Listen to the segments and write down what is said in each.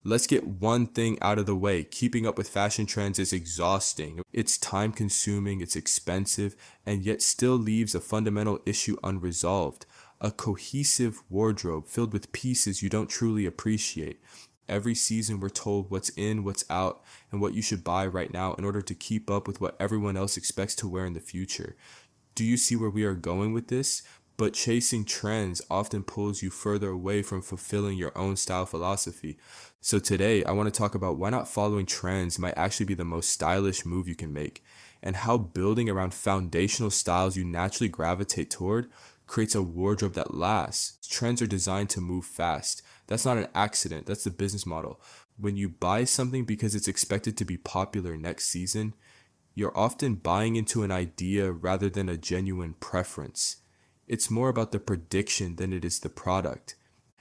Let's get one thing out of the way. Keeping up with fashion trends is exhausting. It's time consuming, it's expensive, and yet still leaves a fundamental issue unresolved. A cohesive wardrobe filled with pieces you don't truly appreciate. Every season we're told what's in, what's out, and what you should buy right now in order to keep up with what everyone else expects to wear in the future. Do you see where we are going with this? But chasing trends often pulls you further away from fulfilling your own style philosophy. So today, I want to talk about why not following trends might actually be the most stylish move you can make, and how building around foundational styles you naturally gravitate toward creates a wardrobe that lasts. Trends are designed to move fast. That's not an accident, that's the business model. When you buy something because it's expected to be popular next season, you're often buying into an idea rather than a genuine preference. It's more about the prediction than it is the product.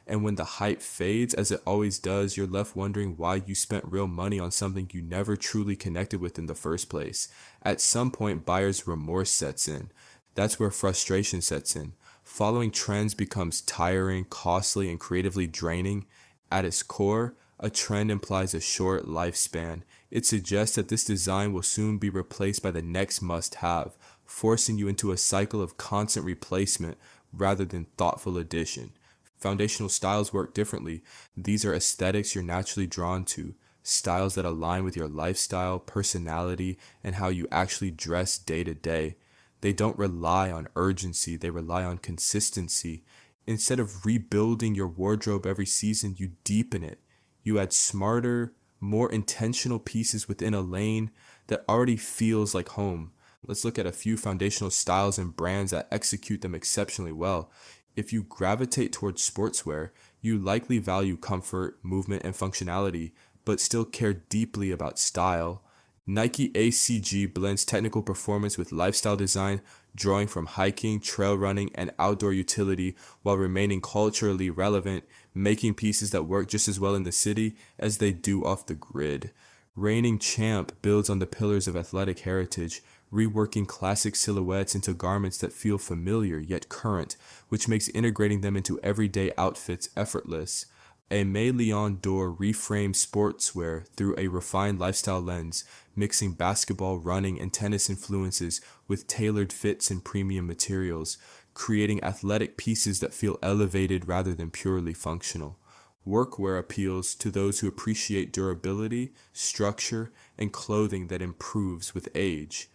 And when the hype fades, as it always does, you're left wondering why you spent real money on something you never truly connected with in the first place. At some point, buyer's remorse sets in. That's where frustration sets in. Following trends becomes tiring, costly, and creatively draining. At its core, a trend implies a short lifespan. It suggests that this design will soon be replaced by the next must-have, forcing you into a cycle of constant replacement rather than thoughtful addition. Foundational styles work differently. These are aesthetics you're naturally drawn to, styles that align with your lifestyle, personality, and how you actually dress day to day. They don't rely on urgency, they rely on consistency. Instead of rebuilding your wardrobe every season, you deepen it. You add smarter, more intentional pieces within a lane that already feels like home. Let's look at a few foundational styles and brands that execute them exceptionally well. If you gravitate towards sportswear, you likely value comfort, movement, and functionality, but still care deeply about style. Nike A.C blends technical performance with lifestyle design, drawing from hiking, trail running, and outdoor utility while remaining culturally relevant, making pieces that work just as well in the city as they do off the grid. Reigning Champ builds on the pillars of athletic heritage, reworking classic silhouettes into garments that feel familiar yet current, which makes integrating them into everyday outfits effortless. Aimé Dore reframes sportswear through a refined lifestyle lens, mixing basketball, running, and tennis influences with tailored fits and premium materials, creating athletic pieces that feel elevated rather than purely functional. Workwear appeals to those who appreciate durability, structure, and clothing that improves with age.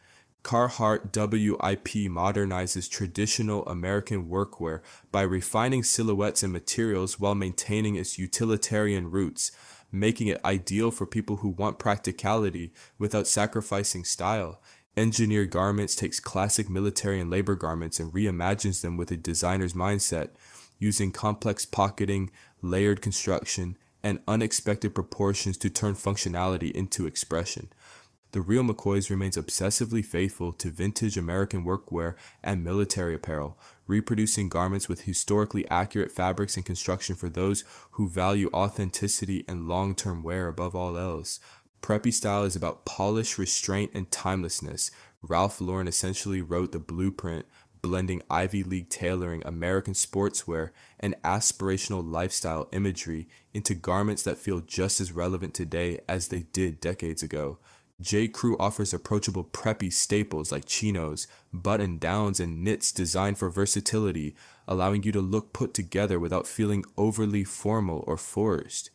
Carhartt WIP modernizes traditional American workwear by refining silhouettes and materials while maintaining its utilitarian roots, making it ideal for people who want practicality without sacrificing style. Engineered Garments takes classic military and labor garments and reimagines them with a designer's mindset, using complex pocketing, layered construction, and unexpected proportions to turn functionality into expression. The real McCoys remains obsessively faithful to vintage American workwear and military apparel, reproducing garments with historically accurate fabrics and construction for those who value authenticity and long-term wear above all else. Preppy style is about polish, restraint, and timelessness. Ralph Lauren essentially wrote the blueprint, blending Ivy League tailoring, American sportswear, and aspirational lifestyle imagery into garments that feel just as relevant today as they did decades ago. J. Crew offers approachable preppy staples like chinos, button-downs, and knits designed for versatility, allowing you to look put together without feeling overly formal or forced.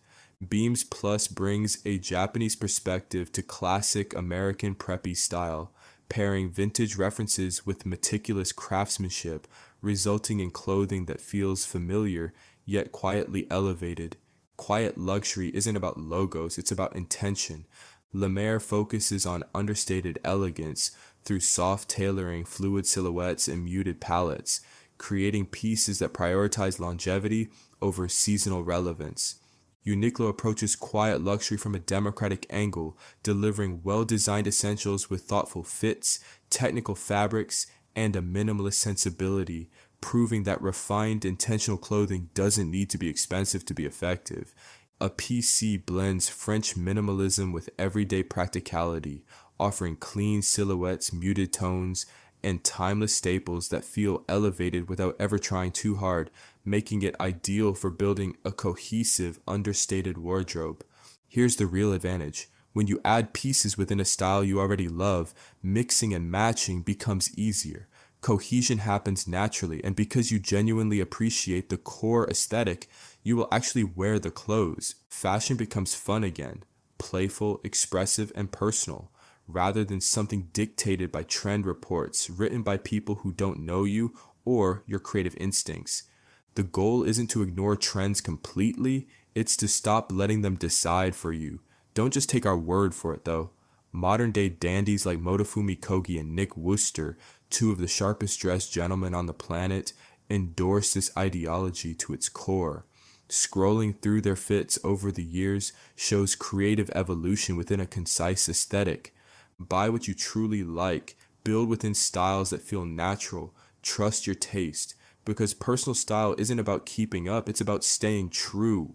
Beams Plus brings a Japanese perspective to classic American preppy style, pairing vintage references with meticulous craftsmanship, resulting in clothing that feels familiar yet quietly elevated. Quiet luxury isn't about logos, it's about intention. Lemaire focuses on understated elegance through soft tailoring, fluid silhouettes, and muted palettes, creating pieces that prioritize longevity over seasonal relevance. Uniqlo approaches quiet luxury from a democratic angle, delivering well-designed essentials with thoughtful fits, technical fabrics, and a minimalist sensibility, proving that refined, intentional clothing doesn't need to be expensive to be effective. A.P.C blends French minimalism with everyday practicality, offering clean silhouettes, muted tones, and timeless staples that feel elevated without ever trying too hard, making it ideal for building a cohesive, understated wardrobe. Here's the real advantage. When you add pieces within a style you already love, mixing and matching becomes easier. Cohesion happens naturally, and because you genuinely appreciate the core aesthetic, you will actually wear the clothes. Fashion becomes fun again, playful, expressive, and personal, rather than something dictated by trend reports written by people who don't know you or your creative instincts. The goal isn't to ignore trends completely, it's to stop letting them decide for you. Don't just take our word for it though. Modern day dandies like Motofumi Kogi and Nick Wooster, two of the sharpest dressed gentlemen on the planet, endorse this ideology to its core. Scrolling through their fits over the years shows creative evolution within a concise aesthetic. Buy what you truly like, build within styles that feel natural, trust your taste, because personal style isn't about keeping up, it's about staying true.